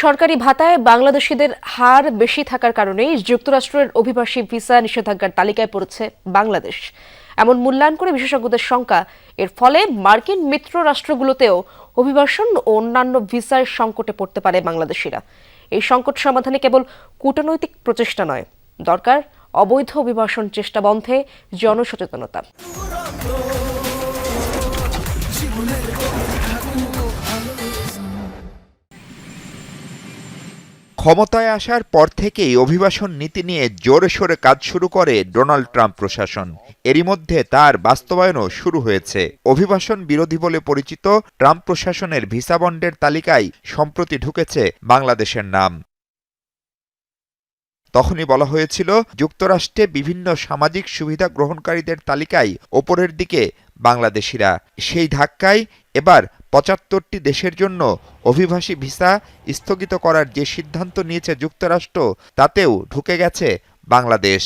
সরকারি ভাতায় বাংলাদেশিদের হার বেশি থাকার কারণেই যুক্তরাষ্ট্রের অভিবাসী ভিসা নিষেধাজ্ঞার তালিকায় পড়েছে বাংলাদেশ। এমন মূল্যায়ন করে বিশেষজ্ঞদের শঙ্কা, এর ফলে মার্কিন মিত্র রাষ্ট্রগুলোতেও অভিবাসন ও অন্যান্য ভিসার সংকটে পড়তে পারে বাংলাদেশিরা। এই সংকট সমাধানে কেবল কূটনৈতিক প্রচেষ্টা নয়, দরকার অবৈধ অভিবাসন চেষ্টা বন্ধে জনসচেতনতা। ক্ষমতায় আসার পর থেকেই অভিবাসন নীতি নিয়ে জোরে সোরে কাজ শুরু করে ডোনাল্ড ট্রাম্প প্রশাসন। এরই মধ্যে তার বাস্তবায়নও শুরু হয়েছে। অভিবাসন বিরোধী বলে পরিচিত ট্রাম্প প্রশাসনের ভিসা বন্ডের তালিকায় সম্প্রতি ঢুকেছে বাংলাদেশের নাম। তখনই বলা হয়েছিল, যুক্তরাষ্ট্রে বিভিন্ন সামাজিক সুবিধা গ্রহণকারীদের তালিকায় ওপরের দিকে বাংলাদেশিরা। সেই ধাক্কায় এবার ৭৫টি দেশের জন্য অভিবাসী ভিসা স্থগিত করার যে সিদ্ধান্ত নিয়েছে যুক্তরাষ্ট্র, তাতেও ঢুকে গেছে বাংলাদেশ।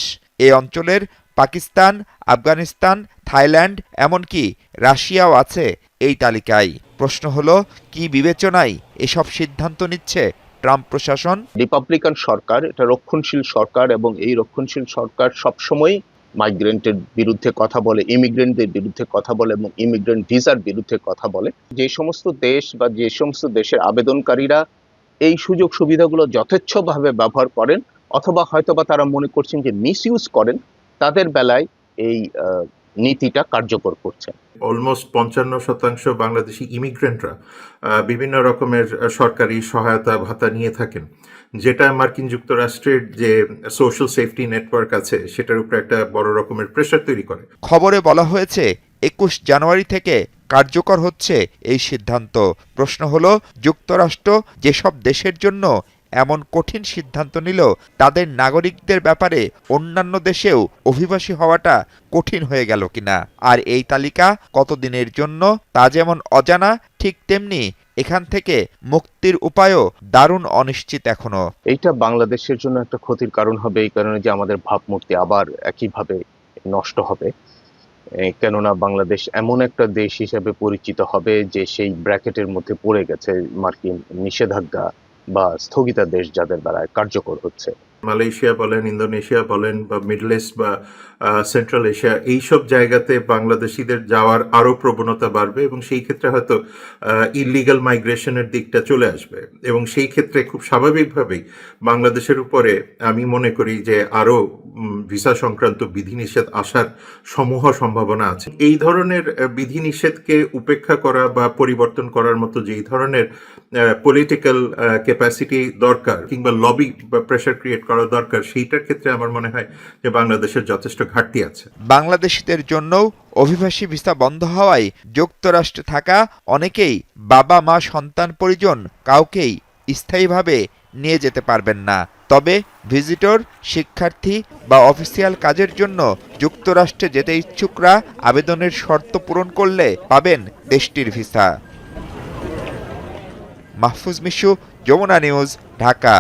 এ অঞ্চলের পাকিস্তান, আফগানিস্তান, থাইল্যান্ড, এমনকি রাশিয়াও আছে এই তালিকায়। প্রশ্ন হলো, কি বিবেচনায় এসব সিদ্ধান্ত নিচ্ছে ট্রাম্প প্রশাসন? রিপাবলিকান সরকার, এটা রক্ষণশীল সরকার, এবং এই রক্ষণশীল সরকার সবসময় মাইগ্রেন্টের বিরুদ্ধে কথা বলে, ইমিগ্রেন্টদের বিরুদ্ধে কথা বলে এবং ইমিগ্রেন্ট ভিসার বিরুদ্ধে কথা বলে। যে সমস্ত দেশ বা যে সমস্ত দেশের আবেদনকারীরা এই সুযোগ সুবিধাগুলো যথেচ্ছভাবে ব্যবহার করেন অথবা হয়তোবা তারা মনে করছেন যে মিসইউজ করেন, তাদের বেলায় এই নীতিটা কার্যকর করছে। অলমোস্ট ৫৫% বাংলাদেশি ইমিগ্রেন্টরা বিভিন্ন রকমের সরকারি সহায়তা ভাতা নিয়ে থাকেন, যেটা মার্কিন যুক্তরাষ্ট্রের যে সোশ্যাল সেফটি নেটওয়ার্ক আছে সেটার উপরে একটা বড় রকমের প্রেসার তৈরি করে। খবরে বলা হয়েছে ২১ জানুয়ারি থেকে কার্যকর হচ্ছে এই সিদ্ধান্ত। প্রশ্ন হলো, যুক্তরাষ্ট্র যেসব দেশের জন্য এমন কঠিন সিদ্ধান্ত নিল, তাদের নাগরিকদের ব্যাপারে অন্যান্য দেশেও অভিবাসী হওয়াটা কঠিন হয়ে গেল কিনা। আর এই তালিকা কতদিনের জন্য তা যেমন অজানা, ঠিক তেমনি এখান থেকে মুক্তির উপায়ও দারুণ অনিশ্চিত এখনো। এইটা বাংলাদেশের জন্য একটা ক্ষতির কারণ হবে, এই কারণে যে আমাদের ভাবমূর্তি আবার একইভাবে নষ্ট হবে। কেননা বাংলাদেশ এমন একটা দেশ হিসেবে পরিচিত হবে যে সেই ব্র্যাকেটের মধ্যে পড়ে গেছে মার্কিন নিষেধাজ্ঞা বা স্থগিতাদেশ যাদের দ্বারা কার্যকর হচ্ছে। মালয়েশিয়া বলেন, ইন্দোনেশিয়া বলেন, বা মিডল ইস্ট বা সেন্ট্রাল এশিয়া, এইসব জায়গাতে বাংলাদেশিদের যাওয়ার আরও প্রবণতা বাড়বে এবং সেই ক্ষেত্রে হয়তো ইলিগাল মাইগ্রেশনের দিকটা চলে আসবে এবং সেই ক্ষেত্রে খুব স্বাভাবিকভাবেই বাংলাদেশের উপরে আমি মনে করি যে আরও ভিসা সংক্রান্ত বিধিনিষেধ আসার সমূহ সম্ভাবনা আছে। এই ধরনের বিধিনিষেধকে উপেক্ষা করা বা পরিবর্তন করার মতো যেই ধরনের পলিটিক্যাল ক্যাপাসিটি দরকার কিংবা লবি বা প্রেশার ক্রিয়েট করা দরকার, সেইটার ক্ষেত্রে আমার মনে হয় যে বাংলাদেশের যথেষ্ট ঘাটতি আছে। বাংলাদেশিদের জন্যও অভিবাসী ভিসা বন্ধ হওয়ায় যুক্তরাষ্ট্রে থাকা অনেকেই বাবা মা সন্তান পরিজন কাউকেই স্থায়ীভাবে নিয়ে যেতে পারবেন না। তবে ভিজিটর, শিক্ষার্থী বা অফিসিয়াল কাজের জন্য যুক্তরাষ্ট্রে যেতে ইচ্ছুকরা আবেদনের শর্ত পূরণ করলে পাবেন দেশটির ভিসা। মাহফুজ মিশু, যমুনা নিউজ, ঢাকা।